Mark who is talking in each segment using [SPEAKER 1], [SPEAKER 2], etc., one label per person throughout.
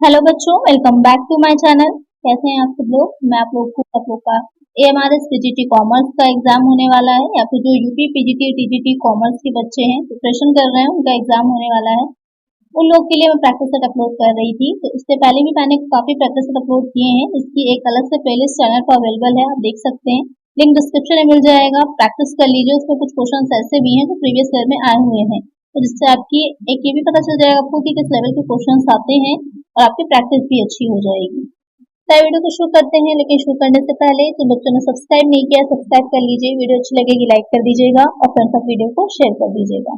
[SPEAKER 1] Hello बच्चों, welcome back to my channel. कैसे हैं आप सब लोग। मैं आप लोग का एएमआरएस पीजीटी कॉमर्स का एग्जाम होने वाला है, या फिर जो यूपी पीजीटी टीजीटी कॉमर्स के बच्चे हैं प्रिपरेशन कर रहे हैं उनका एग्जाम होने वाला है। उन लोग के लिए मैं प्रैक्टिस सेट अपलोड कर रही थी, तो इससे पहले भी मैंने काफी प्रैक्टिस सेट अपलोड किए हैं। इसकी एक अलग से प्लेलिस्ट चैनल पर अवेलेबल है, आप देख सकते हैं। लिंक डिस्क्रिप्शन में मिल जाएगा, प्रैक्टिस कर लीजिए। उसमें कुछ क्वेश्चन ऐसे भी हैं जो प्रीवियस ईयर में आए हुए हैं, तो जिससे आपकी एक ये भी पता चल जाएगा आपको कि किस लेवल के क्वेश्चन आते हैं, और आपकी प्रैक्टिस भी अच्छी हो जाएगी। तो वीडियो को शुरू करते हैं, लेकिन शुरू करने से पहले जो बच्चों ने सब्सक्राइब नहीं किया सब्सक्राइब कर लीजिए। वीडियो अच्छी लगेगी लाइक कर दीजिएगा और फ्रेंड्स तक वीडियो को शेयर कर दीजिएगा।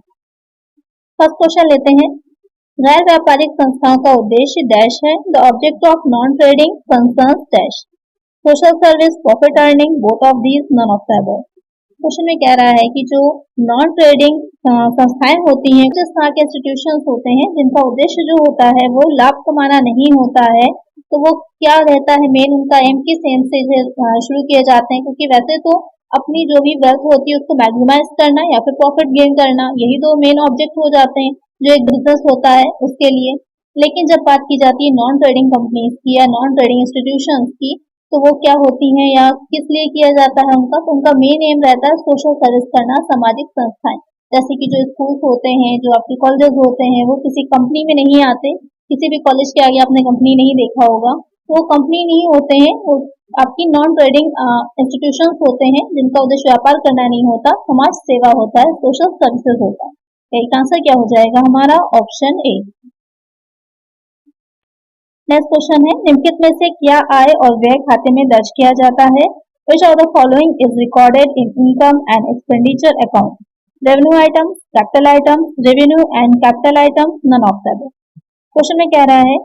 [SPEAKER 1] फर्स्ट क्वेश्चन लेते हैं। गैर व्यापारिक संस्थाओं का उद्देश्य डैश है। The object of non trading concerns dash. Social service, profit earning, both of these, none of the above. Question में कह रहा है कि जो नॉन ट्रेडिंग संस्थाएं होती हैं, जिस तरह के इंस्टीट्यूशंस होते हैं जिनका उद्देश्य जो होता है वो लाभ कमाना नहीं होता है, तो वो क्या रहता है मेन उनका एम किस एम से शुरू किए जाते हैं। क्योंकि वैसे तो अपनी जो भी वेल्थ होती है उसको मैक्सिमाइज करना या फिर प्रॉफिट गेन करना, यही दो मेन ऑब्जेक्ट हो जाते हैं जो एक बिजनेस होता है उसके लिए। लेकिन जब बात की जाती है नॉन ट्रेडिंग कंपनीज की या नॉन ट्रेडिंग इंस्टीट्यूशंस की, तो वो क्या होती हैं या किस लिए किया जाता है उनका, तो उनका मेन एम रहता है सोशल सर्विस करना। सामाजिक संस्थाएं जैसे कि जो स्कूल्स होते हैं, जो आपके कॉलेजेस होते हैं, वो किसी कंपनी में नहीं आते। किसी भी कॉलेज के आगे आपने कंपनी नहीं देखा होगा, तो वो कंपनी नहीं होते हैं, वो आपकी नॉन ट्रेडिंग इंस्टीट्यूशंस होते हैं जिनका उद्देश्य व्यापार करना नहीं होता, समाज सेवा होता है, सोशल सर्विसेज होता है। इसका आंसर क्या हो जाएगा हमारा, ऑप्शन ए। नेक्स्ट क्वेश्चन है, निम्नलिखित में से क्या आय और व्यय खाते में दर्ज किया जाता है। Which of the following is recorded in income and expenditure account? Revenue items, capital items, revenue and capital items, none of the above। Question में कह रहा है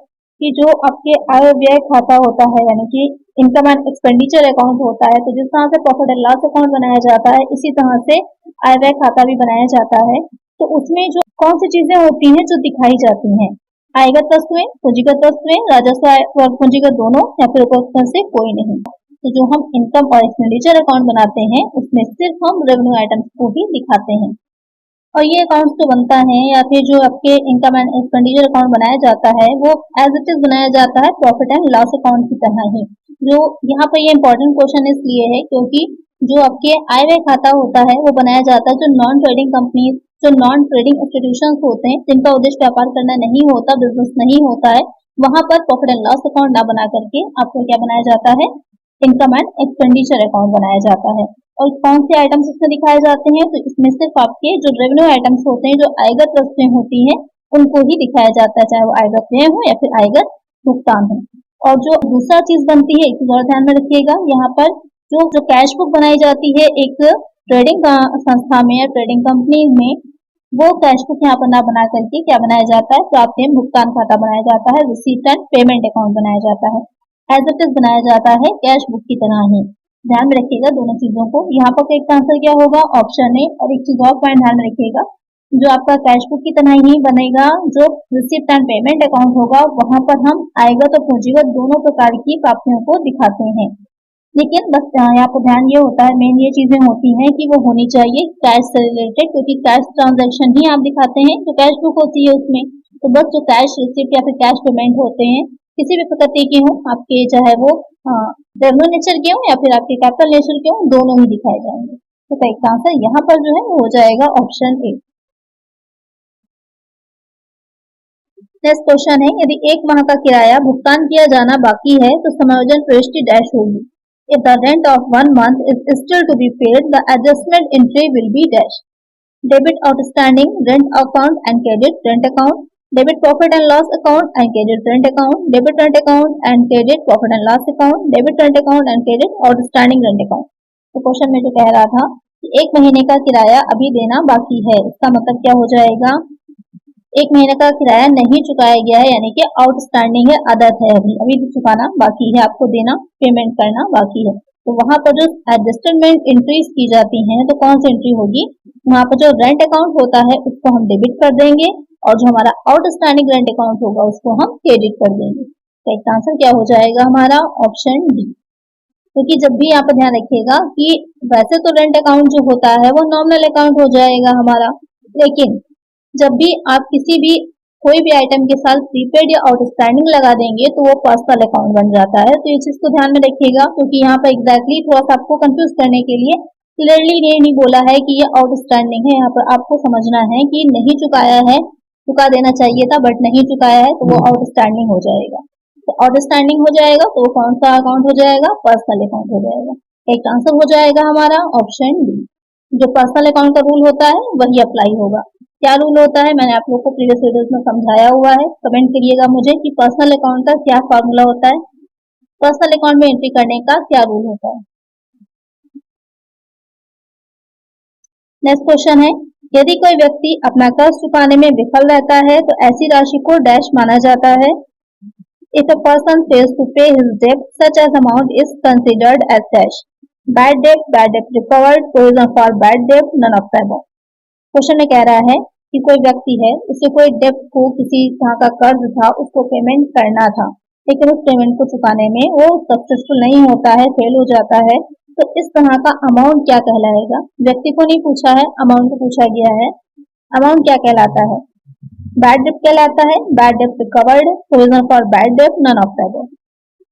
[SPEAKER 1] कि जो आपके आय और व्यय खाता होता है, यानी कि इनकम एंड एक्सपेंडिचर अकाउंट होता है, तो जिस तरह से प्रॉफिट एंड लॉस अकाउंट बनाया जाता है, इसी तरह से आय व्यय खाता भी बनाया जाता है। तो उसमें जो कौन सी चीजें होती हैं जो दिखाई जाती हैं, आयगत वस्तुएं, पूंजीगत वस्तुएं, राजस्व और पूंजीगत दोनों, या फिर उपरोक्त से कोई नहीं। तो जो हम इनकम और एक्सपेंडिचर अकाउंट बनाते हैं उसमें सिर्फ हम रेवेन्यू आइटम्स को ही दिखाते हैं। और ये अकाउंट जो बनता है या फिर जो आपके इनकम एंड एक्सपेंडिचर अकाउंट बनाया जाता है वो एज इट इज बनाया जाता है प्रॉफिट एंड लॉस अकाउंट की तरह ही। जो यहाँ पर ये इंपॉर्टेंट क्वेश्चन इसलिए है क्योंकि जो आपके आय व्यय खाता होता है वो बनाया जाता है जो नॉन ट्रेडिंग कंपनी, जो नॉन ट्रेडिंग इंस्टीट्यूशंस होते हैं जिनका उद्देश्य व्यापार करना नहीं होता, बिजनेस नहीं होता है, वहां पर प्रॉफिट एंड लॉस अकाउंट ना बना करके आपको क्या बनाया जाता है, इनकम एंड एक्सपेंडिचर अकाउंट बनाया जाता है। और कौन से आइटम्स इसमें दिखाए जाते हैं, तो इसमें सिर्फ आपके जो रेवेन्यू आइटम्स होते हैं, जो आयगत वस्तुएं होती हैं, उनको ही दिखाया जाता है, चाहे वो आयगत व्यय हो या फिर आयगत भुगतान हो। और जो दूसरा चीज बनती है, एक चीज और ध्यान में रखिएगा, यहाँ पर जो कैश बुक बनाई जाती है एक ट्रेडिंग संस्था में या ट्रेडिंग कंपनी में, वो कैश बुक यहाँ पर ना बना करके क्या बनाया जाता है, प्राप्य भुगतान खाता बनाया जाता है, रिसीट एंड पेमेंट अकाउंट बनाया जाता है। एज इट इज बनाया जाता है कैश बुक की तरह ही। ध्यान में रखिएगा दोनों चीजों को। यहाँ पर एक आंसर क्या होगा, ऑप्शन ए। और एक चीज और पॉइंट ध्यान में रखिएगा, जो आपका कैश बुक की तरह ही बनेगा, जो रिसीट एंड पेमेंट अकाउंट होगा, वहां पर हम आयगत और पूंजीगत दोनों प्रकार की प्राप्तियों को दिखाते हैं। लेकिन बस यहाँ पर ध्यान ये होता है, मेन ये चीजें होती हैं कि वो होनी चाहिए कैश से रिलेटेड, क्योंकि कैश ट्रांजैक्शन ही आप दिखाते हैं जो कैश बुक होती है उसमें। तो बस जो कैश रिसिप्ट या फिर कैश पेमेंट होते हैं किसी भी प्रकृति के हों, आपके चाहे वो रेवेन्यू नेचर के हों या फिर आपके कैपिटल नेचर के हों, दोनों ही दिखाए जाएंगे। तो इसका आंसर यहाँ पर जो है वो हो जाएगा ऑप्शन ए। नेक्स्ट क्वेश्चन है, यदि एक माह का किराया भुगतान किया जाना बाकी है तो समायोजन प्रविष्टि डैश होगी। If the rent of 1 month is still to be paid, the adjustment entry will be dash. Debit outstanding rent account and credit rent account. Debit profit and loss account and credit rent account. Debit rent account and credit profit and loss account. Debit rent account and credit outstanding rent account. तो question में जो कह रहा था कि एक महीने का किराया अभी देना बाकी है, इसका मतलब क्या हो जाएगा, एक महीने का किराया नहीं चुकाया गया है, यानी कि आउटस्टैंडिंग है, आदत है, अभी चुकाना बाकी है, आपको देना, पेमेंट करना बाकी है। तो वहां पर जो एडजस्टमेंट एंट्रीज की जाती हैं, तो कौन सी एंट्री होगी, वहां पर जो रेंट अकाउंट होता है उसको हम डेबिट कर देंगे और जो हमारा आउटस्टैंडिंग रेंट अकाउंट होगा उसको हम क्रेडिट कर देंगे। तो इसका आंसर क्या हो जाएगा हमारा, ऑप्शन डी। क्योंकि जब भी यहाँ पर ध्यान रखिएगा कि वैसे तो रेंट अकाउंट जो होता है वो नॉमिनल अकाउंट हो जाएगा हमारा, लेकिन जब भी आप किसी भी कोई भी आइटम के साथ प्रीपेड या आउटस्टैंडिंग लगा देंगे तो वो पर्सनल अकाउंट बन जाता है। तो ये चीज को ध्यान में रखिएगा, क्योंकि यहाँ पर एग्जैक्टली थोड़ा सा आपको कंफ्यूज करने के लिए क्लियरली ये नहीं बोला है कि ये आउटस्टैंडिंग है। यहाँ पर आपको समझना है कि नहीं चुकाया है, चुका देना चाहिए था बट नहीं चुकाया है, तो वो आउटस्टैंडिंग हो जाएगा। तो आउटस्टैंडिंग हो जाएगा तो वो कौन सा अकाउंट हो जाएगा? पर्सनल अकाउंट हो जाएगा। एक आंसर हो जाएगा हमारा ऑप्शन डी। जो पर्सनल अकाउंट का रूल होता है वही अप्लाई होगा। क्या रूल होता है मैंने आप लोग को प्रीवियस वीडियोस में समझाया हुआ है। कमेंट करिएगा मुझे कि पर्सनल अकाउंट का क्या फॉर्मूला होता है, पर्सनल अकाउंट में एंट्री करने का क्या रूल होता है। नेक्स्ट क्वेश्चन है, यदि कोई व्यक्ति अपना कर्ज चुकाने में विफल रहता है तो ऐसी राशि को डैश माना जाता है। If a person fails to pay his debt, such as amount is considered as dash. Bad debt recovered, provision for bad debt, none of the above. Question में कह रहा है कि कोई व्यक्ति है, उसे कोई डेप्ट को किसी तरह का कर्ज था, उसको पेमेंट करना था, लेकिन उस पेमेंट को चुकाने में वो सक्सेसफुल नहीं होता है, फेल हो जाता है। तो इस तरह का अमाउंट क्या कहलाएगा? व्यक्ति को नहीं पूछा है, अमाउंट को पूछा गया है। अमाउंट क्या कहलाता है? बैड डेप्ट कहलाता है। Bad dept recovered, provision for bad dept, none of the above.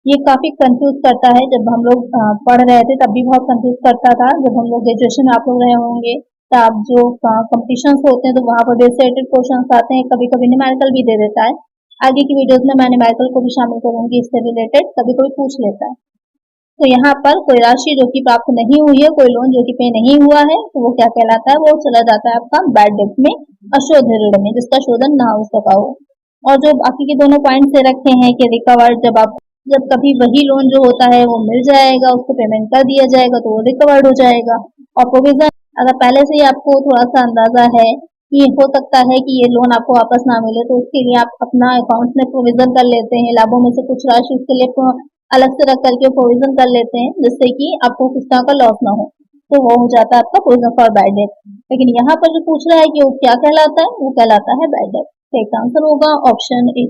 [SPEAKER 1] ये काफी कंफ्यूज करता है। जब हम लोग पढ़ रहे थे तब भी बहुत कंफ्यूज करता था। जब हम लोग ग्रेजुएशन आप लोग रहे होंगे तब जो कॉम्पिटिशन होते हैं तो वहां पर रिलेटेड क्वेश्चन आते हैं, कभी कभी न्यूमेरिकल भी दे देता है। आगे की वीडियोस में मैं न्यूमेरिकल को भी शामिल करूंगी इससे रिलेटेड, कभी कोई पूछ लेता है। तो यहाँ पर कोई राशि जो कि प्राप्त नहीं हुई है, कोई लोन जो कि पे नहीं हुआ है, तो वो क्या कहलाता है? वो चला जाता है आपका बैड डेट में, अशुद्ध ऋण में, जिसका शोधन ना हो सका हो। और जो बाकी के दोनों पॉइंट से रखे हैं कि रिकवर्ड, जब कभी वही लोन जो होता है वो मिल जाएगा, उसको पेमेंट कर दिया जाएगा तो वो रिकवर्ड हो जाएगा। और प्रोविजन, अगर पहले से ही आपको थोड़ा सा अंदाजा है कि हो सकता है कि ये लोन आपको वापस ना मिले, तो उसके लिए आप अपना अकाउंट में प्रोविजन कर लेते हैं, लाभों में से कुछ राशि उसके लिए अलग से रख करके प्रोविजन कर लेते हैं, जिससे कि आपको किस तरह का लॉस ना हो। तो वो हो जाता है आपका प्रोविजन फॉर बैड डेट। लेकिन यहाँ पर जो पूछ रहा है कि वो क्या कहलाता है, वो कहलाता है बैड डेट। तो एक आंसर होगा ऑप्शन ए।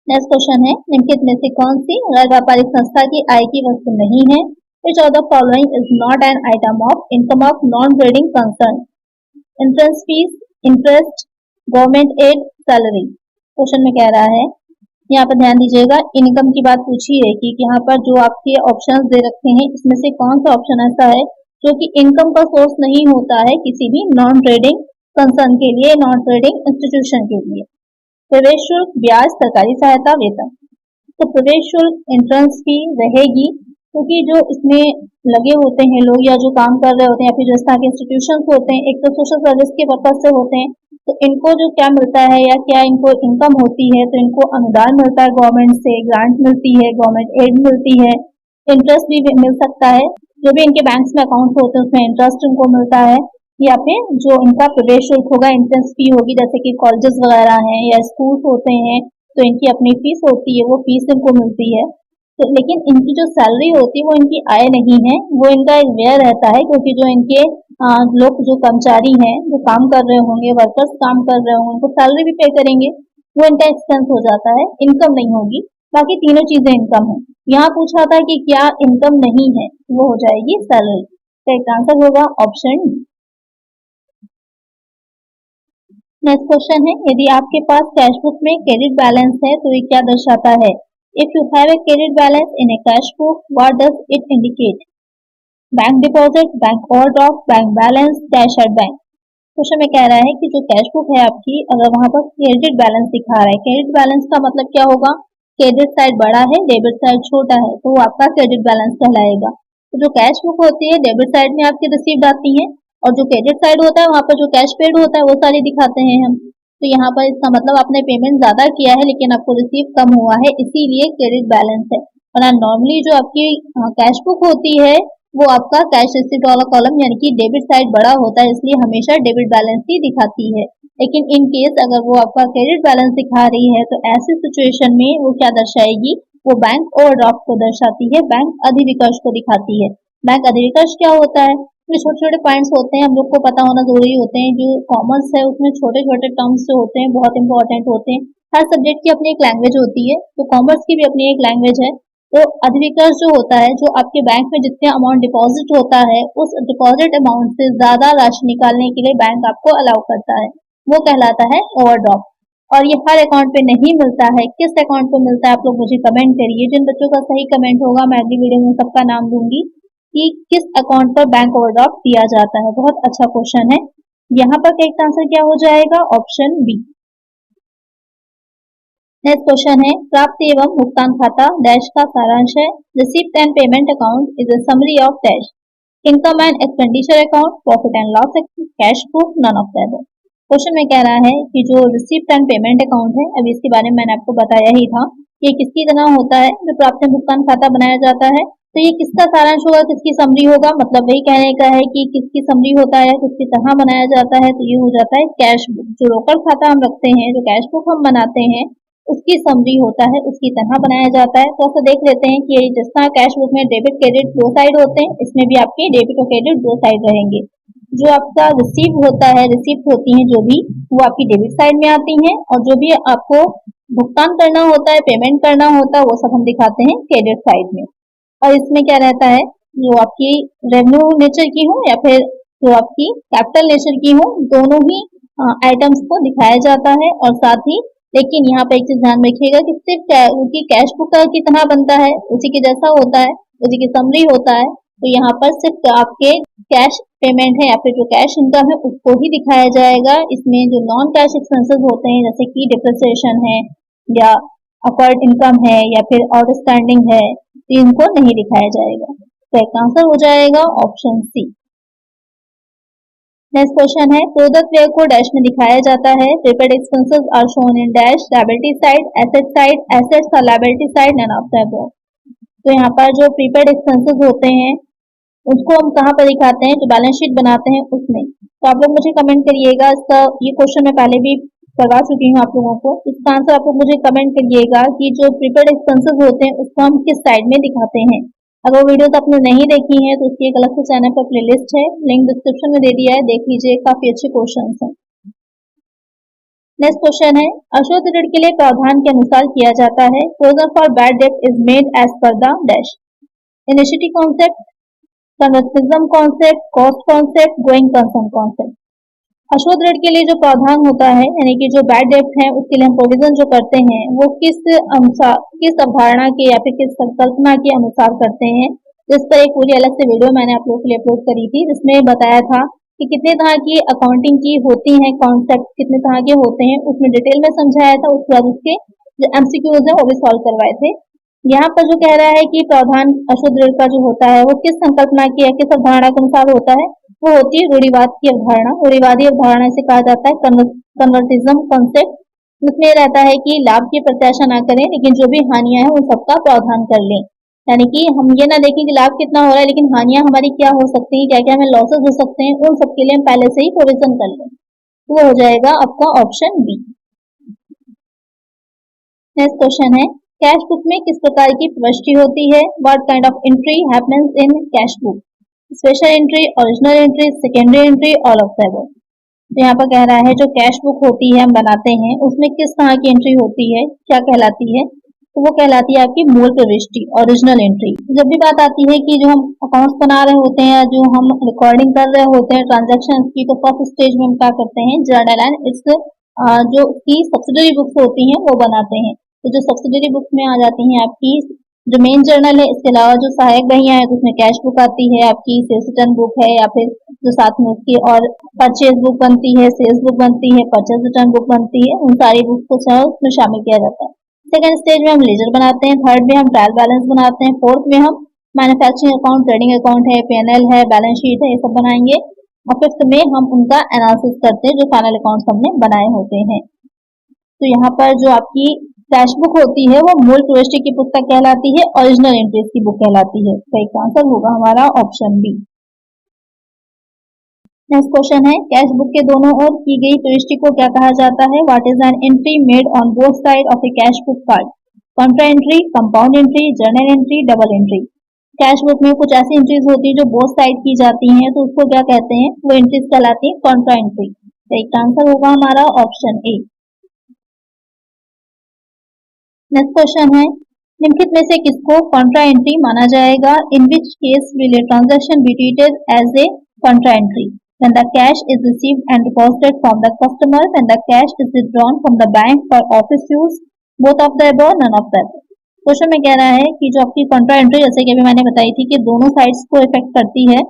[SPEAKER 1] नेक्स्ट क्वेश्चन है, निम्नलिखित में से कौन सी गैर व्यापारिक संस्था की आय की वस्तु नहीं है? Which of the following is not an item of income of non-trading concern? Entrance fees, interest, government aid, salary. Question में कह रहा है, यहाँ पर ध्यान दीजिएगा, इनकम की बात पूछी है कि यहाँ पर जो आपके ऑप्शंस दे रखे हैं इसमें से कौन सा ऑप्शन ऐसा है जो कि इनकम का सोर्स नहीं होता है किसी भी नॉन ट्रेडिंग कंसर्न के लिए, नॉन ट्रेडिंग इंस्टीट्यूशन के लिए। प्रवेश शुल्क, ब्याज, सरकारी सहायता, वेतन। तो प्रवेश शुल्क, एंट्रेंस फी रहेगी, क्योंकि जो इसमें लगे होते हैं लोग या जो काम कर रहे होते हैं या फिर जो इस तरह के इंस्टीट्यूशन होते हैं, एक तो सोशल सर्विस के पर्पज से होते हैं, तो इनको जो क्या मिलता है या क्या इनको इनकम होती है, तो इनको अनुदान मिलता है गवर्नमेंट से, ग्रांट मिलती है, गवर्नमेंट एड मिलती है, इंटरेस्ट भी मिल सकता है। जो भी इनके बैंक्स में अकाउंट होते हैं उसमें इंटरेस्ट इनको मिलता है, या फिर जो इनका प्रवेश शुल्क होगा, एंट्रेंस फी होगी, जैसे कि कॉलेजेस वगैरह हैं या स्कूल होते हैं तो इनकी अपनी फीस होती है, वो फीस इनको मिलती है। तो लेकिन इनकी जो सैलरी होती है वो इनकी आय नहीं है, वो इनका एक व्यय रहता है, क्योंकि जो इनके लोग जो कर्मचारी हैं जो काम कर रहे होंगे, वर्कर्स काम कर रहे होंगे, उनको सैलरी भी पे करेंगे, वो इनका एक्सपेंस हो जाता है, इनकम नहीं होगी। बाकी तीनों चीजें इनकम है। यहाँ पूछ रहा था कि क्या इनकम नहीं है, वो हो जाएगी सैलरी। तो एक आंसर होगा ऑप्शन डी। नेक्स्ट क्वेश्चन है, यदि आपके पास कैश बुक में क्रेडिट बैलेंस है तो ये क्या दर्शाता है? If you have a credit balance in A cash book, what does it indicate? Bank deposit, bank overdraft, bank balance, cash at bank. Question में कह रहा है कि जो कैश बुक है आपकी, अगर वहां पर क्रेडिट बैलेंस दिखा रहा है, क्रेडिट बैलेंस का मतलब क्या होगा? क्रेडिट साइड बड़ा है, डेबिट साइड छोटा है, तो वो आपका क्रेडिट बैलेंस कहलाएगा। तो जो कैश बुक होती है डेबिट साइड में आपकी रिसीव्ड आती है, और जो क्रेडिट साइड होता है वहां पर जो कैश पेड होता है वो सारी दिखाते हैं हम। तो यहाँ पर इसका मतलब आपने पेमेंट ज्यादा किया है लेकिन आपको रिसीव कम हुआ है, इसीलिए क्रेडिट बैलेंस है। और नॉर्मली जो आपकी कैश बुक होती है वो आपका कैश रिसीव्ड वाला कॉलम यानी कि डेबिट साइड बड़ा होता है, इसलिए हमेशा डेबिट बैलेंस ही दिखाती है। लेकिन इन केस अगर वो आपका क्रेडिट बैलेंस दिखा रही है तो ऐसी सिचुएशन में वो क्या दर्शाएगी? वो बैंक ओवरड्राफ्ट को दर्शाती है, बैंक अधिविकर्ष को दिखाती है। बैंक अधिविकर्ष क्या होता है? ये छोटे छोटे पॉइंट्स होते हैं, हम लोग को पता होना जरूरी होते हैं। जो कॉमर्स है उसमें छोटे छोटे टर्म्स जो होते हैं बहुत इंपॉर्टेंट होते हैं। हर सब्जेक्ट की अपनी एक लैंग्वेज होती है, तो कॉमर्स की भी अपनी एक लैंग्वेज है। तो अधिविकर्ष जो होता है, जो आपके बैंक में जितने अमाउंट डिपॉजिट होता है उस डिपॉजिट अमाउंट से ज्यादा राशि निकालने के लिए बैंक आपको अलाउ करता है। वो कहलाता है ओवरड्राफ्ट। और ये हर अकाउंट पे नहीं मिलता है, किस अकाउंट पे मिलता है आप लोग मुझे कमेंट करिए। जिन बच्चों का सही कमेंट होगा मैं अगली वीडियो में सबका नाम दूंगी कि किस अकाउंट पर बैंक ओवरड्राफ्ट दिया जाता है। बहुत अच्छा क्वेश्चन है। यहाँ पर करेक्ट आंसर क्या हो जाएगा? Option B. नेक्स्ट क्वेश्चन है, प्राप्ति एवं भुगतान खाता डैश का सारांश है। Receipt and payment account is a summary of dash, income and expenditure account, profit and loss account, cash book, none of the above. Question में कह रहा है कि जो रिसीप्ट एंड पेमेंट अकाउंट है, अभी इसके बारे में मैंने आपको बताया ही था, ये किसकी तरह होता है? जो प्राप्ति एवं भुगतान खाता बनाया जाता है, तो ये किसका सारांश होगा, किसकी समरी होगा? मतलब वही कहने का है कि किसकी समरी होता है, किसकी तरह बनाया जाता है, तो ये हो जाता है कैश बुक। जो रोकड़ खाता हम रखते हैं, जो कैश बुक हम बनाते हैं, उसकी समरी होता है, उसकी तरह बनाया जाता है। तो ऐसा देख लेते हैं कि जिस तरह कैश बुक में डेबिट क्रेडिट दो साइड होते हैं, इसमें भी आपके डेबिट और क्रेडिट दो साइड रहेंगे। जो आपका रिसीव होता है, रिसीप्ट होती है जो भी, वो आपकी डेबिट साइड में आती हैं, और जो भी आपको भुगतान करना होता है, पेमेंट करना होता है, वो सब हम दिखाते हैं क्रेडिट साइड में। और इसमें क्या रहता है, जो आपकी रेवेन्यू नेचर की हो या फिर जो आपकी कैपिटल नेचर की हो, दोनों ही आइटम्स को दिखाया जाता है। और साथ ही लेकिन यहाँ पे एक चीज ध्यान रखिएगा कि सिर्फ उनकी कैश बुक का कितना बनता है, उसी के जैसा होता है, उसी की समरी होता है। तो यहाँ पर सिर्फ आपके कैश पेमेंट है या फिर जो कैश इनकम है उसको ही दिखाया जाएगा। इसमें जो नॉन कैश एक्सपेंसेस होते हैं, जैसे कि डिप्रिसिएशन है या अक्वायर्ड इनकम है या फिर आउटस्टैंडिंग है, तो इनको नहीं दिखाया जाएगा। तो एक आंसर हो जाएगा ऑप्शन सी। नेक्स्ट क्वेश्चन है, प्रोडक्ट व्यय को डैश में दिखाया जाता है। Prepaid expenses are shown in dash, liability side, assets or liability side, none of the above. तो यहाँ पर जो प्रीपेड एक्सपेंसेस होते हैं उसको हम कहाँ पर दिखाते हैं? जो बैलेंस शीट बनाते हैं उसमें। तो आप लोग मुझे कमेंट करिएगा, इसका ये क्वेश्चन मैं पहले भी करवा चुकी हूँ आप लोगों को। इसका आंसर आप लोग मुझे कमेंट करिएगा कि जो प्रीपेड एक्सपेंसेस होते हैं उसको हम किस साइड में दिखाते हैं। अगर वीडियोस आपने नहीं देखी है तो उसकी एक अलग से चैनल पर प्लेलिस्ट है, लिंक डिस्क्रिप्शन में दे दिया है, देख लीजिए, काफी अच्छे क्वेश्चन हैं। नेक्स्ट क्वेश्चन है, अशुद्ध ऋण के लिए प्रावधान के अनुसार किया जाता है। Provision for bad debt is made as per the dash, initiative concept, conservatism concept, cost concept, going concern concept. अशुद्ध ऋण के लिए जो प्रावधान होता है, यानी कि जो बैड डेट है उसके लिए हम प्रोविजन जो करते हैं, वो किस अनुसार, किस अवधारणा के या फिर किस संकल्पना के अनुसार करते हैं। जिस पर एक पूरी अलग से वीडियो मैंने आप लोगों के लिए अपलोड करी थी, जिसमें बताया था कि कितने तरह की अकाउंटिंग की होती है, कॉन्सेप्ट कितने तरह के होते हैं, उसमें डिटेल में समझाया था। उसके बाद उसके जो एमसीक्यूज है वो भी सॉल्व करवाए थे। यहाँ पर जो कह रहा है कि प्रावधान अशुद्ध ऋण का जो होता है वो किस संकल्पना की या किस अवधारणा के अनुसार होता है, वो होती है रूढ़िवाद की अवधारणा। रूढ़िवादी अवधारणा से कहा जाता है कन्वर्टिज्म कॉन्सेप्ट। इसमें रहता है कि लाभ की प्रत्याशा ना करें, लेकिन जो भी हानियां हैं उन सबका प्रावधान कर लें। यानी कि हम ये ना देखें कि लाभ कितना हो रहा है, लेकिन हानियां हमारी क्या हो सकती हैं, क्या क्या हमें लॉसेस हो सकते हैं, उन सबके लिए हम पहले से ही प्रोविजन कर लें। वो हो जाएगा आपका ऑप्शन बी। नेक्स्ट क्वेश्चन है, कैश बुक में किस प्रकार की प्रविष्टि होती है? What kind of entry happens in cash book? Special entry, original entry, secondary entry, all of the above. तो यहाँ पर कह रहा है जो कैश बुक होती है हम बनाते हैं, उसमें किस तरह की एंट्री होती है, क्या कहलाती है? तो वो कहलाती है आपकी मूल प्रविष्टि, ओरिजिनल एंट्री। जब भी बात आती है कि जो हम अकाउंट्स बना रहे होते हैं या जो हम रिकॉर्डिंग कर रहे होते हैं ट्रांजेक्शन की, तो फर्स्ट स्टेज में हम क्या करते हैं? जर्नल एंड इट्स जो की सब्सिडरी बुक्स होती हैं वो बनाते हैं। तो जो सब्सिडरी बुक्स में आ जाती हैं आपकी जो मेन जर्नल है, इसके अलावा जो सहायक बहियां है उसमें कैश बुक आती है, आपकी सेल्स रिटर्न बुक है, या फिर जो साथ में उसकी और परचेज बुक बनती है, सेल्स बुक बनती है, परचेज रिटर्न बुक बनती है, उन सारी बुक को उसमें शामिल किया जाता है। सेकंड स्टेज में हम लेजर बनाते हैं, थर्ड में हम ट्रायल बैलेंस बनाते हैं, फोर्थ में हम मैन्युफैक्चरिंग अकाउंट, ट्रेडिंग अकाउंट है, पीएनएल है, बैलेंस शीट है, ये सब बनाएंगे। और फिफ्थ में हम उनका एनालिसिस करते हैं, जो फाइनल अकाउंट हमने बनाए होते हैं। तो यहाँ पर जो आपकी कैश बुक होती है वो मूल प्रविष्टि की पुस्तक कहलाती है, ओरिजिनल एंट्रीज की बुक कहलाती है। तो एक आंसर होगा हमारा ऑप्शन बी। नेक्स्ट क्वेश्चन है, कैश बुक के दोनों ओर की गई प्रविष्टि को क्या कहा जाता है? What is an entry made on both side of A cash book card? Contra entry, compound entry, journal entry, double entry. Cash book में कुछ ऐसी एंट्रीज होती है जो बोथ साइड की जाती हैं, तो उसको क्या कहते हैं? वो एंट्रीज कहलाती है कॉन्ट्रा एंट्री। तो एक आंसर होगा हमारा ऑप्शन ए। नेक्स्ट क्वेश्चन है, निम्नलिखित में से किसको कॉन्ट्रा एंट्री माना जाएगा? In which case will a transaction be treated as a contra entry? when the cash is received and deposited from the customer, when the cash is withdrawn from the bank for office use, both of the above, none of the above. Question में कह रहा है कि जो आपकी Contra entry जैसे कि अभी मैंने बताई थी कि दोनों साइड्स को इफेक्ट करती है,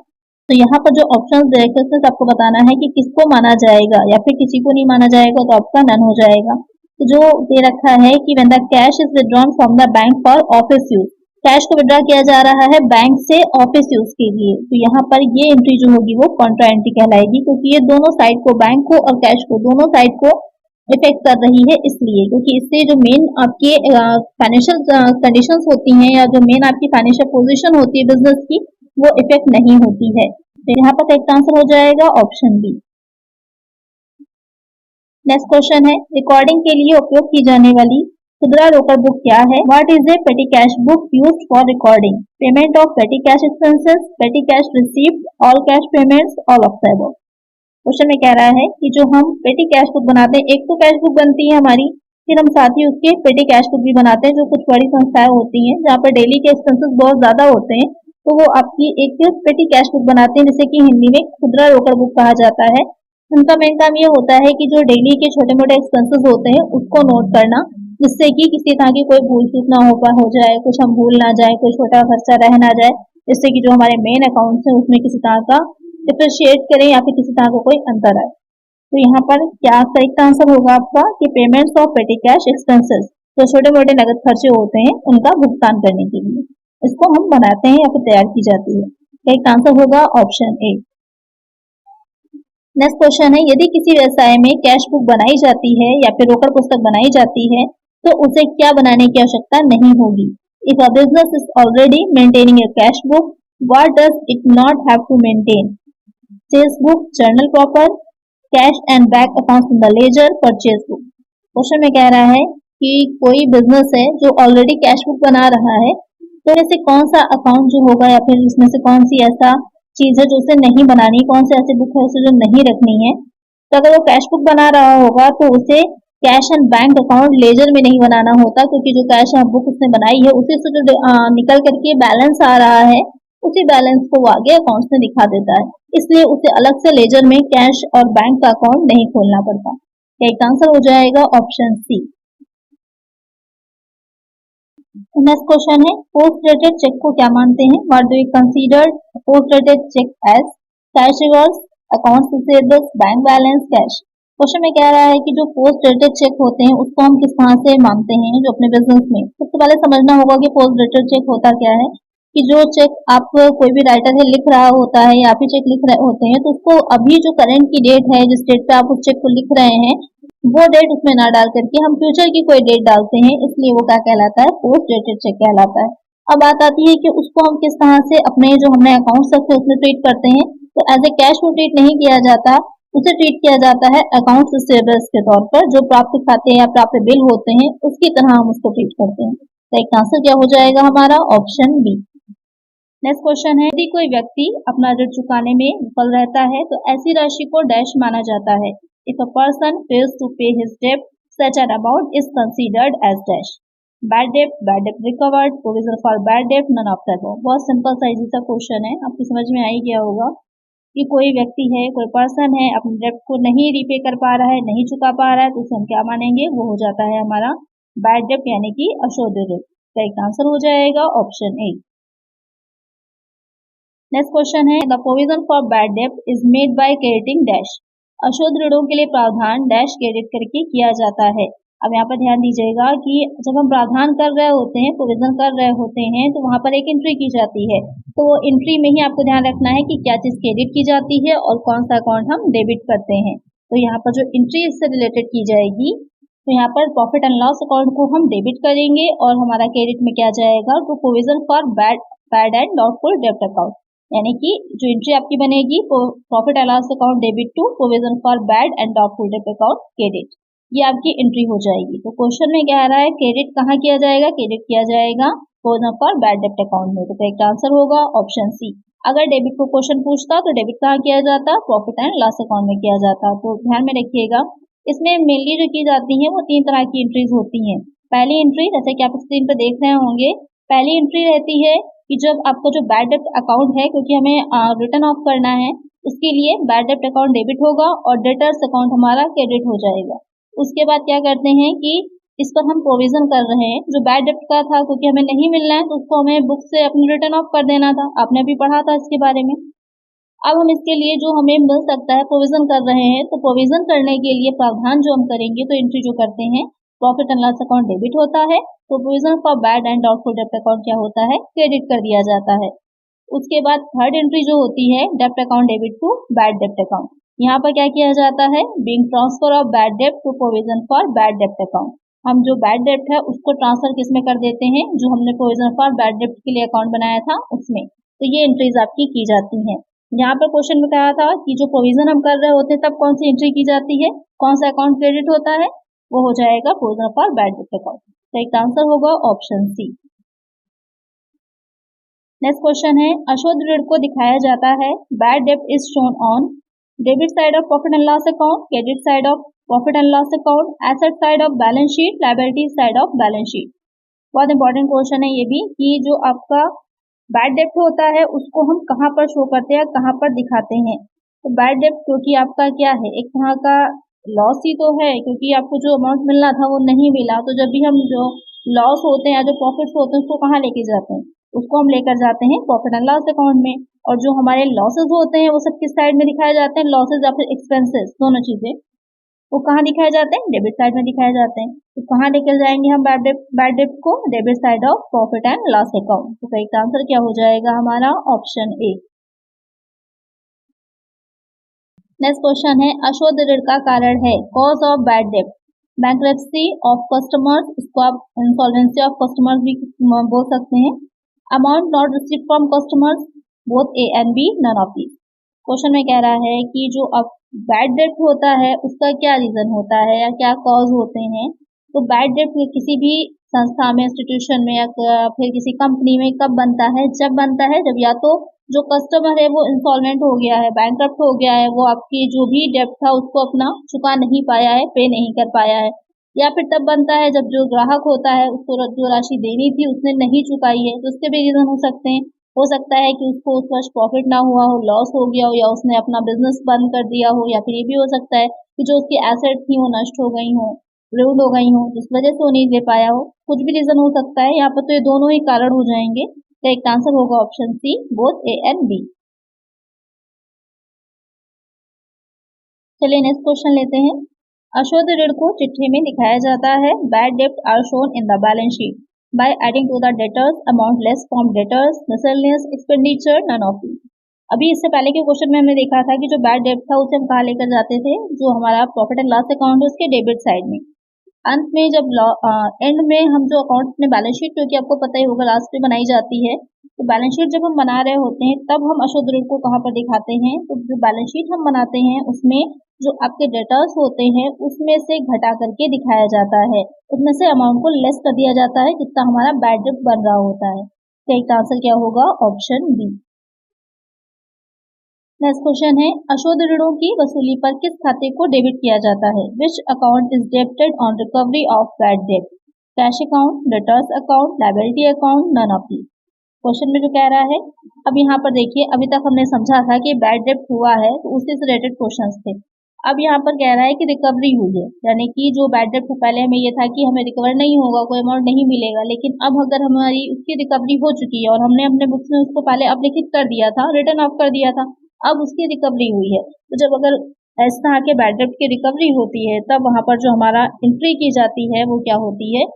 [SPEAKER 1] तो यहाँ पर जो ऑप्शंस दे रखे हैं आपको बताना है कि किसको माना जाएगा या फिर किसी को नहीं माना जाएगा, तो आपका नन हो जाएगा। तो जो दे रखा है कि when the cash is withdrawn from the bank for office use, cash को विड्रॉ किया जा रहा है बैंक से ऑफिस यूज के लिए, तो यहाँ पर ये एंट्री जो होगी वो कॉन्ट्रा एंट्री कहलाएगी, क्योंकि ये दोनों साइड को, बैंक को और कैश को, दोनों साइड को इफेक्ट कर रही है, इसलिए क्योंकि इससे जो मेन आपके फाइनेंशियल कंडीशंस होती हैं या जो मेन आपकी फाइनेंशियल पोजीशन होती है बिजनेस की, वो इफेक्ट नहीं होती है। तो यहाँ पर करेक्ट आंसर हो जाएगा ऑप्शन बी। नेक्स्ट क्वेश्चन है, रिकॉर्डिंग के लिए उपयोग की जाने वाली खुदरा रोकड़ बुक क्या है? व्हाट इज ए पेटी cash book used for recording? Payment of पेटी कैश एक्सपेंसेस, पेटी cash received, all cash payments, all of the above. Question में कह रहा है कि जो हम पेटी कैश बुक बनाते हैं, एक तो कैश बुक बनती है हमारी, फिर हम साथ ही उसके पेटी कैश बुक भी बनाते हैं, जो कुछ बड़ी संस्थाएं होती हैं जहाँ पर डेली के एक्सपेंसेस बहुत ज्यादा होते हैं, तो वो आपकी एक पेटी कैश बुक बनाते हैं, जिसे कि हिंदी में खुदरा रोकड़ बुक कहा जाता है। उनका मेन काम ये होता है कि जो डेली के छोटे मोटे एक्सपेंसेस होते हैं उसको नोट करना, जिससे कि किसी तरह की कोई भूल चूक ना हो जाए, कुछ हम भूल ना जाए, कोई छोटा खर्चा रह ना जाए, जिससे कि जो हमारे मेन अकाउंट्स हैं उसमें किसी तरह का डिप्रिशिएट करें या फिर किसी तरह का कोई अंतर आए। तो यहाँ पर क्या करेक्ट आंसर होगा आपका कि पेमेंट्स ऑफ पेटी कैश एक्सपेंसेस, जो छोटे मोटे नगद खर्चे होते हैं उनका भुगतान करने के लिए इसको हम बनाते हैं या फिर तैयार की जाती है। करेक्ट आंसर होगा ऑप्शन ए। नेक्स्ट क्वेश्चन है, यदि किसी व्यवसाय में कैश बुक बनाई जाती है या फिर रोकड़ पुस्तक बनाई जाती है तो उसे क्या बनाने की आवश्यकता नहीं होगी? If a business is already maintaining a cash book, what does it not have to maintain? Sales book, journal proper, cash and bank accounts in the ledger, purchase book. Question में कह रहा है कि कोई बिजनेस है जो already cash book बना रहा है, तो ऐसे कौन सा अकाउंट जो होगा या फिर इसमें से कौन सी ऐसा चीज है जो उसे नहीं बनानी, कौन से ऐसे बुक है उसे जो नहीं रखनी है? तो अगर वो कैश बुक बना रहा होगा तो उसे cash and bank account laser में नहीं बनाना होता, क्योंकि जो कैश बुक उसने बनाई है उसी से जो निकल करके बैलेंस आ रहा है उसी बैलेंस को वो आगे अकाउंट्स में दिखा देता है, इसलिए उसे अलग से लेजर में कैश और बैंक का अकाउंट नहीं खोलना पड़ता। एक आंसर हो जाएगा ऑप्शन सी। नेक्स्ट क्वेश्चन है, पोस्ट डेटेड चेक को क्या मानते हैं? What do you consider post dated cheque as? Cash reverse, accounts receivables, bank balance, cash. Question में कह रहा है कि जो पोस्ट डेटेड चेक होते हैं उसको हम किस तरह से मानते हैं जो अपने बिजनेस में। सबसे पहले समझना होगा कि पोस्ट डेटेड चेक होता क्या है, कि जो चेक आप कोई भी राइटर है लिख रहा होता है या फिर चेक लिख रहे होते हैं, तो उसको अभी जो करंट की डेट है, जिस डेट पे आप उस चेक को लिख रहे हैं, वो डेट उसमें ना डाल करके हम फ्यूचर की कोई डेट डालते हैं, इसलिए वो क्या कहलाता है? पोस्ट डेटेड चेक कहलाता है। अब बात आती है कि उसको हम किस तरह से अपने जो हमने अकाउंट्स रखे उसमें ट्रीट करते हैं। तो एज ए कैश को ट्रीट नहीं किया जाता, उसे ट्रीट किया जाता है अकाउंट्स रिसीवेबल्स के तौर पर, जो प्राप्त खाते या प्राप्त बिल होते हैं उसकी तरह हम उसको ट्रीट करते हैं। तो एक आंसर क्या हो जाएगा हमारा? Option B. नेक्स्ट क्वेश्चन है, यदि कोई व्यक्ति अपना ऋण चुकाने में विफल रहता है तो ऐसी राशि को डैश माना जाता है। If a person fails to pay his debt, such an amount is considered as dash. Bad debt recovered, provision for bad debt, none of the above। बहुत सिंपल सा इजी सा क्वेश्चन है, आपकी समझ में आ ही गया होगा कि कोई व्यक्ति है, कोई पर्सन है, अपने डेट को नहीं रीपे कर पा रहा है, नहीं चुका पा रहा है, तो उसे हम क्या मानेंगे? वो हो जाता है हमारा बैड डेट यानी कि अशुद्ध ऋण। तो एक आंसर हो जाएगा ऑप्शन ए। नेक्स्ट क्वेश्चन है, the provision for bad debt is made by crediting dash. अशुद्ध ऋणों के लिए प्रावधान डैश क्रेडिट करके किया जाता है। अब यहाँ पर ध्यान दीजिएगा कि जब हम प्रावधान कर रहे होते हैं, प्रोविजन कर रहे होते हैं, तो वहां पर एक एंट्री की जाती है। तो एंट्री में ही आपको ध्यान रखना है कि क्या चीज क्रेडिट की जाती है और कौन सा अकाउंट हम डेबिट करते हैं। तो यहाँ पर जो एंट्री इससे रिलेटेड की जाएगी, तो यहाँ पर प्रॉफिट एंड लॉस अकाउंट को हम डेबिट करेंगे और हमारा क्रेडिट में क्या जाएगा? तो provision for bad and doubtful डेब्ट अकाउंट, यानी कि जो एंट्री आपकी बनेगी profit and loss account debit to provision for bad and doubtful डेब्ट अकाउंट क्रेडिट, ये आपकी एंट्री हो जाएगी। तो क्वेश्चन में क्या आ रहा है? क्रेडिट कहाँ किया जाएगा? क्रेडिट किया जाएगा प्रोविजन फॉर बैड डेब्ट अकाउंट में। तो करेक्ट आंसर होगा ऑप्शन सी। अगर डेबिट को क्वेश्चन पूछता तो डेबिट कहाँ किया जाता? प्रॉफिट एंड लॉस अकाउंट में किया जाता। तो ध्यान में रखिएगा, इसमें मेनली जो की जाती है वो 3 तरह की एंट्रीज होती हैं। पहली एंट्री, जैसे कि आप स्क्रीन पर देख रहे होंगे, पहली एंट्री रहती है कि जब आपका जो बैड डेट अकाउंट है, क्योंकि हमें रिटर्न ऑफ करना है, उसके लिए बैड डेब्ट अकाउंट डेबिट होगा और डेटर्स अकाउंट हमारा क्रेडिट हो जाएगा। उसके बाद क्या करते हैं कि इस पर हम प्रोविजन कर रहे हैं, जो बैड डेब्ट का था क्योंकि हमें नहीं मिलना है तो उसको हमें बुक से अपने रिटर्न ऑफ कर देना था, आपने अभी पढ़ा था इसके बारे में। अब हम इसके लिए जो हमें मिल सकता है प्रोविजन कर रहे हैं, तो प्रोविजन करने के लिए प्रावधान जो हम करेंगे तो एंट्री जो करते हैं profit and loss account debit होता है, तो provision for bad and doubtful डेब्ट अकाउंट क्या होता है, क्रेडिट कर दिया जाता है। उसके बाद थर्ड एंट्री जो होती है डेब्ट अकाउंट डेबिट टू बैड डेब्ट अकाउंट, यहाँ पर क्या किया जाता है, बीइंग ट्रांसफर ऑफ बैड डेब्ट टू प्रोविजन फॉर बैड डेब्ट अकाउंट। हम जो बैड डेब्ट है उसको ट्रांसफर किस में कर देते हैं, जो हमने प्रोविजन फॉर बैड डेब्ट के लिए अकाउंट बनाया था उसमें। तो ये एंट्रीज आपकी की जाती हैं। यहाँ पर क्वेश्चन में कहा था कि जो प्रोविजन हम कर रहे होते हैं तब कौन सी एंट्री की जाती है, कौन सा अकाउंट क्रेडिट होता है, वो हो जाएगा प्रोविजन फॉर बैड डेब्ट अकाउंट। तो एक आंसर होगा ऑप्शन सी। नेक्स्ट क्वेश्चन है, अशुद्ध ऋण को दिखाया जाता है, बैड डेब्ट is shown on debit side of profit and loss account, credit side of profit and loss account, asset side of balance sheet, liability side of balance sheet. बहुत important question है ये भी कि जो आपका बैड डेब्ट होता है उसको हम कहाँ पर शो करते हैं, कहाँ पर दिखाते हैं। तो बैड डेब्ट क्योंकि आपका क्या है, एक तरह का लॉस ही तो है, क्योंकि आपको जो अमाउंट मिलना था वो नहीं मिला, तो जब भी हम जो लॉस होते हैं या जो प्रॉफिट्स होते हैं उसको कहाँ लेके जाते हैं, उसको हम लेकर जाते हैं प्रॉफिट एंड लॉस अकाउंट में। और जो हमारे लॉसेज होते हैं वो सब किस साइड में दिखाए जाते हैं, लॉसेज या फिर एक्सपेंसेस, दोनों चीजें वो कहाँ दिखाए जाते हैं, डेबिट साइड में दिखाए जाते हैं। तो कहाँ लेकर जाएंगे हम बैड डेब्ट को, debit side of profit and loss account. तो करेक्ट आंसर क्या हो जाएगा हमारा, ऑप्शन ए। नेक्स्ट क्वेश्चन है, अशुद्ध ऋण का कारण है, कॉज ऑफ बैड डेब्ट, बैंक्रप्सी ऑफ कस्टमर्स, इसको आप इंसॉल्वेंसी ऑफ कस्टमर्स भी बोल सकते हैं, amount not received from customers, both A and B, none of these. Question में कह रहा है कि जो अब बैड डेब्ट होता है उसका क्या रीजन होता है या क्या कॉज होते हैं। तो बैड डेब्ट किसी भी संस्था में, इंस्टीट्यूशन में या फिर किसी कंपनी में कब बनता है, जब बनता है जब या तो जो कस्टमर है वो इंसॉल्वेंट हो गया है, बैंकरप्ट हो गया है, वो आपकी जो भी डेब्ट था उसको अपना चुका नहीं पाया है, पे नहीं कर पाया है, या फिर तब बनता है जब जो ग्राहक होता है उसको जो राशि देनी थी उसने नहीं चुकाई है, तो उसके भी रीजन हो सकते हैं। हो सकता है कि उसको उस वर्ष प्रॉफिट ना हुआ हो, लॉस हो गया हो, या उसने अपना बिजनेस बंद कर दिया हो, या फिर ये भी हो सकता है कि जो उसकी एसेट थी वो नष्ट हो गई हो, रुइन हो गई हो, जिस वजह से वो नहीं दे पाया हो, कुछ भी रीजन हो सकता है। यहाँ पर तो ये दोनों ही कारण हो जाएंगे। तो एक आंसर होगा option C, both A and B. चलिए नेक्स्ट क्वेश्चन लेते हैं, अशुद्ध ऋण को चिट्ठी में दिखाया जाता है, बैड डेब्ट are shown in the balance sheet by adding to the debtors amount less from debtors, miscellaneous expenditure, none of these। अभी इससे पहले के क्वेश्चन में हमने देखा था कि जो बैड डेब्ट था उसे हम कहाँ लेकर जाते थे, जो हमारा प्रॉफिट एंड लॉस अकाउंट है उसके डेबिट साइड में। अंत में जब एंड में हम जो अकाउंट अपने बैलेंस शीट, क्योंकि आपको पता ही होगा लास्ट में बनाई जाती है, तो बैलेंस शीट जब हम बना रहे होते हैं तब हम अशुद्ध ऋण को कहाँ पर दिखाते हैं, तो जो बैलेंस शीट हम बनाते हैं उसमें जो आपके डेटर्स होते हैं उसमें से घटा करके दिखाया जाता है, उसमें से अमाउंट को लेस कर दिया जाता है जितना हमारा बैड डेब्ट बन रहा होता है। तो एक आंसर क्या होगा, ऑप्शन बी। नेक्स्ट क्वेश्चन है, अशुद्ध ऋणों की वसूली पर किस खाते को डेबिट किया जाता है, which account is debited on recovery of bad डेब्ट, cash account, debtors account, liability account, none of these. Question में जो कह रहा है, अब यहाँ पर देखिए अभी तक हमने समझा था कि बैड डेब्ट हुआ है तो उससे रिलेटेड क्वेश्चंस थे। अब यहाँ पर कह रहा है कि रिकवरी हुई है, यानी कि जो बैड डेब्ट पहले हमें ये था कि हमें रिकवर नहीं होगा, कोई अमाउंट नहीं मिलेगा, लेकिन अब अगर हमारी उसकी रिकवरी हो चुकी है और हमने अपने बुक्स में उसको पहले अपलिखित कर दिया था, रिटर्न ऑफ कर दिया था, अब उसकी रिकवरी हुई है, तो जब अगर इस तरह के बैड डेब्ट की रिकवरी होती है तब वहां पर जो हमारा एंट्री की जाती है वो क्या होती है,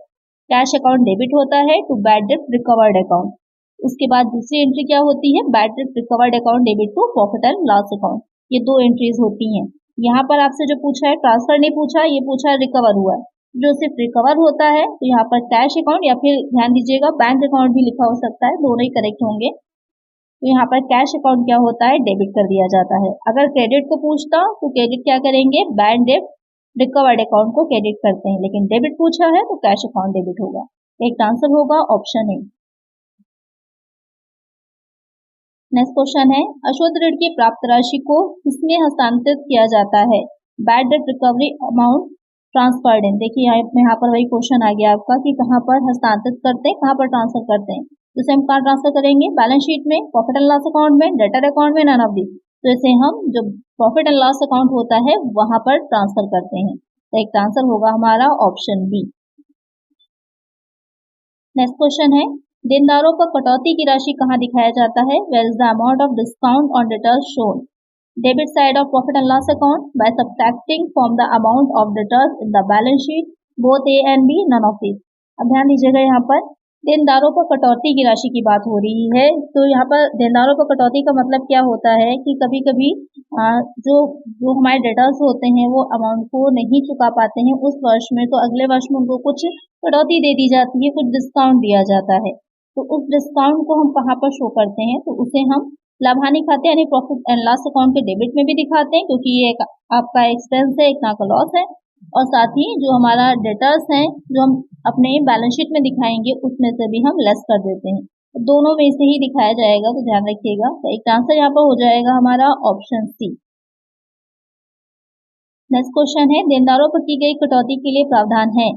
[SPEAKER 1] कैश अकाउंट डेबिट होता है टू बैड डेब्ट रिकवर्ड अकाउंट। उसके बाद दूसरी एंट्री क्या होती है, बैड डेब्ट recovered account debit to profit and loss account. ये दो एंट्रीज होती हैं। यहाँ पर आपसे जो पूछा है ट्रांसफर नहीं पूछा, ये पूछा है रिकवर हुआ है। जो सिर्फ रिकवर होता है तो यहाँ पर कैश अकाउंट या फिर ध्यान दीजिएगा बैंक अकाउंट भी लिखा हो सकता है, दोनों ही करेक्ट होंगे। तो यहाँ पर कैश अकाउंट क्या होता है, डेबिट कर दिया जाता है। अगर क्रेडिट को पूछता तो क्रेडिट क्या करेंगे, बैड डेब्ट रिकवर्ड अकाउंट को क्रेडिट करते हैं, लेकिन डेबिट पूछा है तो कैश अकाउंट डेबिट होगा। एक आंसर होगा ऑप्शन ए। नेक्स्ट क्वेश्चन है, अशुद्ध ऋण की प्राप्त राशि को किसमें हस्तांतरित किया जाता है, bad debt recovery amount transferred इन। देखिए यहाँ पर वही क्वेश्चन आ गया आपका कि कहाँ पर हस्तांतरित करते हैं, कहाँ पर ट्रांसफर करते हैं। जैसे हम कहाँ ट्रांसफर करेंगे, बैलेंस शीट में, प्रॉफिट एंड लॉस अकाउंट में, डेटर अकाउंट में, नन ऑफ दिस। तो इसे हम जो प्रॉफिट एंड लॉस अकाउंट होता है वहां पर ट्रांसफर करते हैं। तो एक आंसर होगा हमारा ऑप्शन बी। नेक्स्ट क्वेश्चन है, देनदारों पर कटौती की राशि कहाँ दिखाया जाता है? Where is the amount of discount on returns shown? Debit side of profit and loss account by subtracting from the amount of returns in the balance sheet, both A and B, none of this. अब ध्यान दीजिएगा, यहाँ पर देनदारों पर कटौती की राशि की बात हो रही है। तो यहाँ पर देनदारों पर कटौती का मतलब क्या होता है कि कभी कभी जो जो हमारे डेटर्स होते हैं वो अमाउंट को नहीं चुका पाते हैं उस वर्ष में, तो अगले वर्ष में उनको कुछ कटौती दे दी जाती है, कुछ डिस्काउंट दिया जाता है। तो उस डिस्काउंट को हम कहाँ पर शो करते हैं? तो उसे हम लाभानी खाते यानी प्रॉफिट एंड लॉस अकाउंट के डेबिट में भी दिखाते हैं, क्योंकि ये एक आपका एक्सपेंस है, एक का लॉस है। और साथ ही जो हमारा डेटर्स हैं जो हम अपने बैलेंस शीट में दिखाएंगे उसमें से भी हम लेस कर देते हैं। तो दोनों में से ही दिखाया जाएगा, तो ध्यान रखिएगा। तो एक आंसर यहाँ पर हो जाएगा हमारा ऑप्शन सी। नेक्स्ट क्वेश्चन है, देनदारों पर की गई कटौती के लिए प्रावधान है।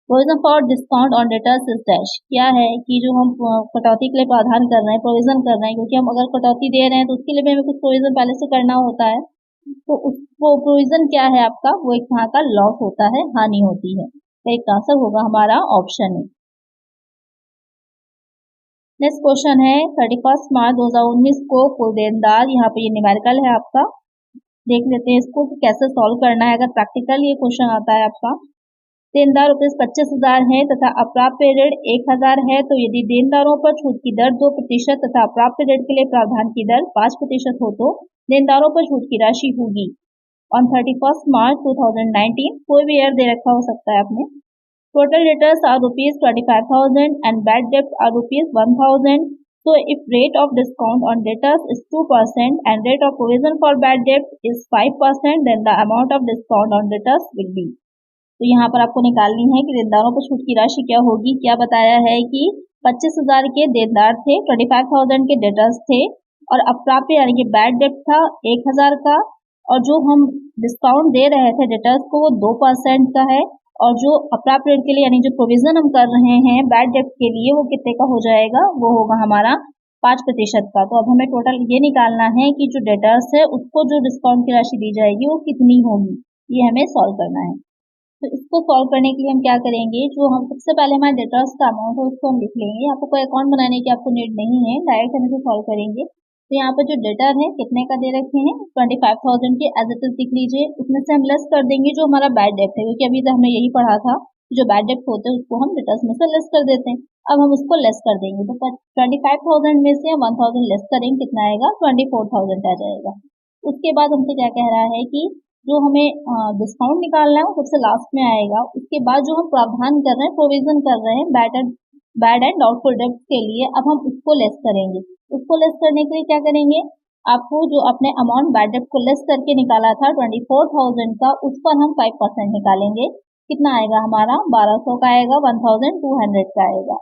[SPEAKER 1] Provision for discount on debtors is dash. क्या है कि जो हम कटौती के लिए प्रावधान कर रहे हैं, प्रोविजन कर रहे हैं, क्योंकि हम अगर कटौती दे रहे हैं तो उसके लिए भी हमें कुछ प्रोविजन पहले से करना होता है। तो वो प्रोविजन क्या है आपका? वो एक तरह का लॉस होता है, हानि होती है। तो एक आंसर होगा हमारा ऑप्शन ए। नेक्स्ट क्वेश्चन है, 31 मार्च 2019 को कुल देनदार, यहाँ पे ये न्यूमेरिकल है आपका, देख लेते हैं इसको कि कैसे सॉल्व करना है। अगर प्रैक्टिकल ये क्वेश्चन आता है आपका, देनदार रुपीज 25,000 है तथा अप्राप्य ऋण 1,000 है, तो यदि देनदारों पर छूट की दर 2% तथा अप्राप्य ऋण के लिए प्रावधान की दर 5% हो तो देनदारों पर छूट की राशि होगी। ऑन 31 मार्च 2019, कोई भी ईयर दे रखा हो सकता है आपने। Total debtors are ₹25,000 and bad debts are ₹1,000. So if rate of discount on debtors is 2% and rate of provision for bad debts is 5%, then the amount of discount on debtors will be। तो यहाँ पर आपको निकालनी है कि देनदारों पर छूट की राशि क्या होगी। क्या बताया है कि 25,000 के देनदार थे, 25,000 के डेटर्स थे, और अप्राप्य यानी कि बैड डेट था 1,000 का, और जो हम डिस्काउंट दे रहे थे डेटर्स को वो 2% का है, और जो अप्राप्य ऋण के लिए यानी जो प्रोविजन हम कर रहे हैं बैड डेट के लिए वो कितने का हो जाएगा? वो होगा हमारा 5% का। तो अब हमें टोटल ये निकालना है कि जो डेटर्स है उसको जो डिस्काउंट की राशि दी जाएगी वो कितनी होगी, ये हमें सॉल्व करना है। तो इसको सॉल्व करने के लिए हम क्या करेंगे, जो हम सबसे पहले हमारे डेटर्स का अमाउंट है उसको हम लिख लेंगे। आपको कोई अकाउंट बनाने की आपको नीड नहीं है, डायरेक्ट हम इसे सॉल्व करेंगे। तो यहाँ पर जो डेटर है कितने का दे रखे हैं, 25,000 के एज इट इज लिख लीजिए। उसमें से हम लेस कर देंगे जो हमारा बैड डेट है, क्योंकि अभी तो हमने यही पढ़ा था जो बैड डेट होते हैं उसको हम डेटर्स में से लेस कर देते हैं। अब हम उसको लेस कर देंगे, तो 25,000 में से 1,000 लेस करेंगे, कितना आएगा? 24,000 आ जाएगा। उसके बाद हमसे क्या कह रहा है कि जो हमें डिस्काउंट निकालना है वो सबसे लास्ट में आएगा। उसके बाद जो हम प्रावधान कर रहे हैं, प्रोविजन कर रहे हैं बैड एंड डाउटफुल डेब्ट के लिए, अब हम उसको लेस करेंगे। उसको लेस करने के लिए क्या करेंगे, आपको जो अपने अमाउंट बैड डेब्ट को लेस करके निकाला था 24,000 का, उस पर हम 5% निकालेंगे। कितना आएगा हमारा? 1,200 का आएगा, 1,200 का आएगा।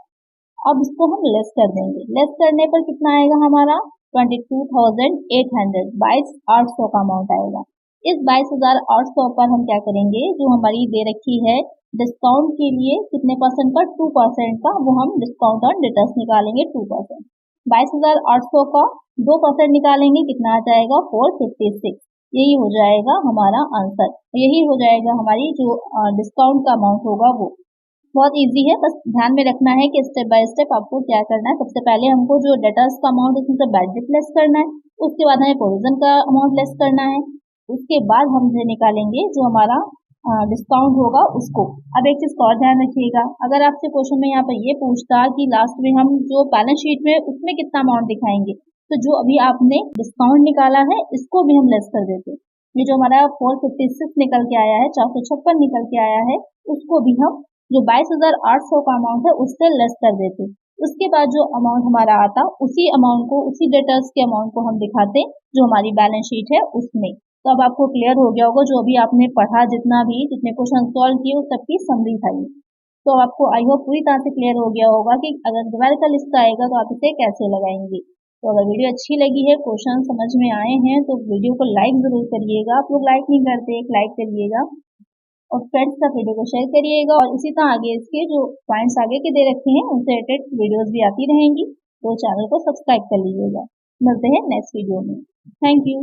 [SPEAKER 1] अब इसको हम लेस कर देंगे। लेस करने पर कितना आएगा हमारा? 22,800, 22,800 का अमाउंट आएगा। इस 22,800 पर हम क्या करेंगे, जो हमारी दे रखी है डिस्काउंट के लिए कितने परसेंट का? 2% का, वो हम डिस्काउंट ऑन डेटर्स निकालेंगे 2%। 22,800 का 2% निकालेंगे, कितना आ जाएगा? 456। यही हो जाएगा हमारा आंसर। यही हो जाएगा हमारी जो डिस्काउंट का अमाउंट होगा वो। बहुत इजी है, बस ध्यान में रखना है कि स्टेप बाय स्टेप आपको क्या करना है। सबसे पहले हमको जो डेटर्स का अमाउंट उसमें से बैड डेट लेस करना है, उसके बाद हमें प्रोविजन का अमाउंट लेस करना है, उसके बाद हम ये निकालेंगे जो हमारा डिस्काउंट होगा उसको। अब एक चीज और ध्यान रखिएगा, अगर आपसे क्वेश्चन में यहाँ पर ये पूछता कि लास्ट में हम जो बैलेंस शीट में उसमें कितना अमाउंट दिखाएंगे, तो जो अभी आपने डिस्काउंट निकाला है इसको भी हम लेस कर देते। ये जो हमारा 456 निकल के आया है, 456 निकल के आया है, उसको भी हम जो 22,800 का अमाउंट है उससे लेस कर देते। उसके बाद जो अमाउंट हमारा आता उसी अमाउंट को, उसी डेटर्स के अमाउंट को हम दिखाते जो हमारी बैलेंस शीट है उसमें। तो अब आपको क्लियर हो गया होगा, जो अभी आपने पढ़ा जितने क्वेश्चन सॉल्व किए उस सबकी समरी था ये। तो आपको आई होप पूरी तरह से क्लियर हो गया होगा कि अगर न्यूमेरिकल लिस्ट आएगा तो आप इसे कैसे लगाएंगे। तो अगर वीडियो अच्छी लगी है, क्वेश्चन समझ में आए हैं, तो वीडियो को लाइक जरूर करिएगा। आप लोग लाइक नहीं करते, एक लाइक करिएगा और फ्रेंड्स तक वीडियो को शेयर करिएगा। और इसी तरह आगे इसके जो पॉइंट्स आगे के दे रखे हैं उनसे रिलेटेड वीडियोज भी आती रहेंगी, तो चैनल को सब्सक्राइब कर लीजिएगा। मिलते हैं नेक्स्ट वीडियो में। Thank you.